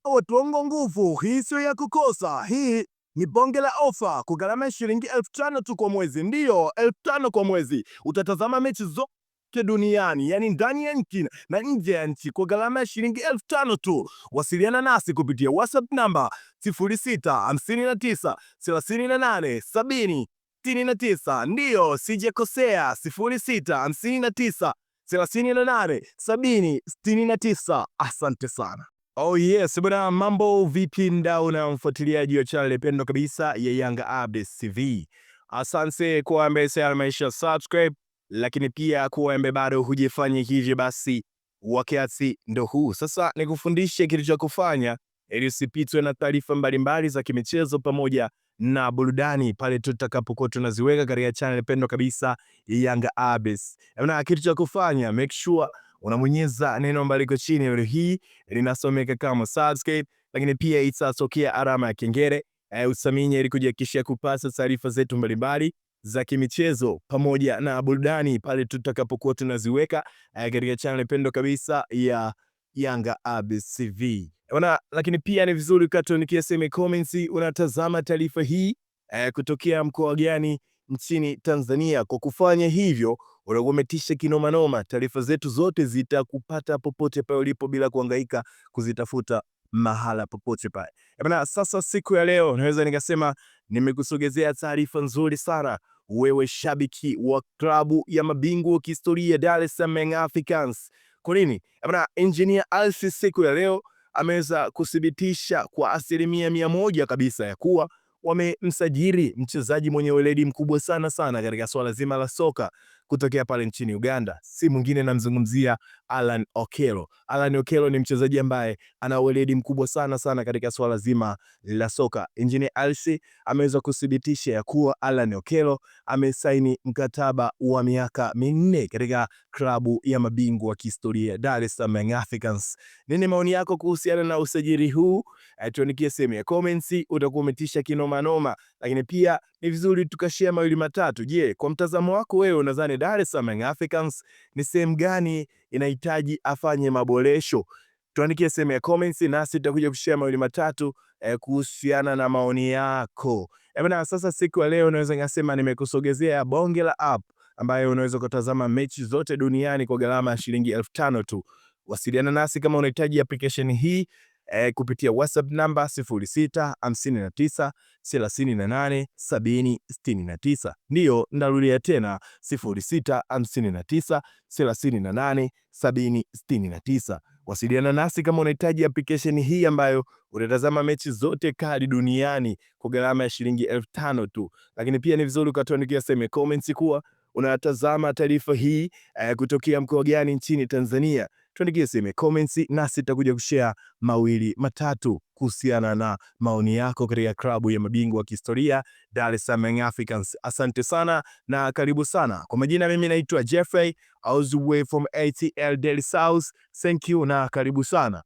Watu wangu nguvu, hii sio ya kukosa. Hii ni bonge la ofa kwa gharama ya shilingi 5,000 tu kwa mwezi. Ndiyo, 5,000 kwa mwezi. Utatazama mechi zote duniani, yani ndani ya nchi na nje ya nchi kwa gharama ya shilingi 5,000 tu. Wasiliana nasi kupitia WhatsApp namba 0659 38 70 69. Ndiyo, sijakosea, 0659 38 70 69. Asante sana. Oh yes, bwana, mambo vipi mdau na mfuatiliaji wa channel pendwa kabisa ya Yanga Updates TV. Asante kwa ambaye maisha subscribe, lakini pia kwa ambaye bado hujifanya hivyo, basi wakati ndo huu sasa nikufundishe kitu cha kufanya ili usipitwe na taarifa mbalimbali za kimichezo pamoja na burudani pale tutakapokuwa tunaziweka katika channel pendwa kabisa ya Yanga Updates. Na kitu cha kufanya, make sure unabonyeza neno ambalo liko chini ya video hii linasomeka kama subscribe, lakini pia itatokea alama ya kengele usaminye ili kujihakikishia kupata taarifa zetu mbalimbali za kimichezo pamoja na burudani pale tutakapokuwa tunaziweka katika channel pendwa kabisa ya Yanga Updates TV. Lakini pia ni vizuri ukatuandikia sehemu comments unatazama taarifa hii kutokea mkoa gani nchini Tanzania. Kwa kufanya hivyo unagometisha kinoma noma, taarifa zetu zote zitakupata popote pale ulipo bila kuhangaika kuzitafuta mahala popote pale. Sasa siku ya leo naweza nikasema nimekusogezea taarifa nzuri sana wewe shabiki wa klabu ya mabingwa wa kihistoria Dar es Salaam Young Africans. Kwa nini? Engineer Hersi siku ya leo ameweza kuthibitisha kwa 100% kabisa ya kuwa wamemsajili mchezaji mwenye weledi mkubwa sana katika swala zima la soka kutokea pale nchini Uganda. Si mwingine, namzungumzia Alan Okello. Alan Okello ni mchezaji ambaye ana weledi mkubwa sana katika swala zima la soka. Engineer Hersi ameweza kuthibitisha ya kuwa Alan Okello amesaini mkataba wa miaka 4 katika klabu ya mabingwa wa kihistoria Dar es Salaam Young Africans. Nini maoni yako kuhusiana na usajili huu? Tuandikie sehemu ya comments, utakuwa umetisha kinoma noma. Lakini pia ni vizuri tukashare mawili matatu. Je, kwa mtazamo wako wewe unadhani Dar es Salaam Young Africans ni sehemu gani inahitaji afanye maboresho? Tuandikie sehemu ya comments nasi tutakuja kushare mawili matatu kuhusiana na maoni yako. Sasa siku ya leo naweza ngasema nimekusogezea bonge la app ambayo unaweza kutazama mechi zote duniani kwa gharama ya shilingi 5,000 tu. Wasiliana nasi kama unahitaji application hii kupitia WhatsApp namba 0659 38 70 69. Ndiyo, ndarudia tena 0659 38 70 69. Wasiliana nasi kama unahitaji application hii ambayo unatazama mechi zote kali duniani kwa gharama ya shilingi 5,000 tu. Lakini pia ni vizuri ukatuandikia sehemu comments kuwa unatazama taarifa hii kutokea mkoa gani nchini Tanzania. Tuandikie sehemu comments nasi tutakuja kushare mawili matatu kuhusiana na maoni yako katika klabu ya mabingwa wa kihistoria Dar es Salaam Young Africans. Asante sana na karibu sana. Kwa majina mimi naitwa Jeffrey all the way from ATL Daily South. Thank you na karibu sana.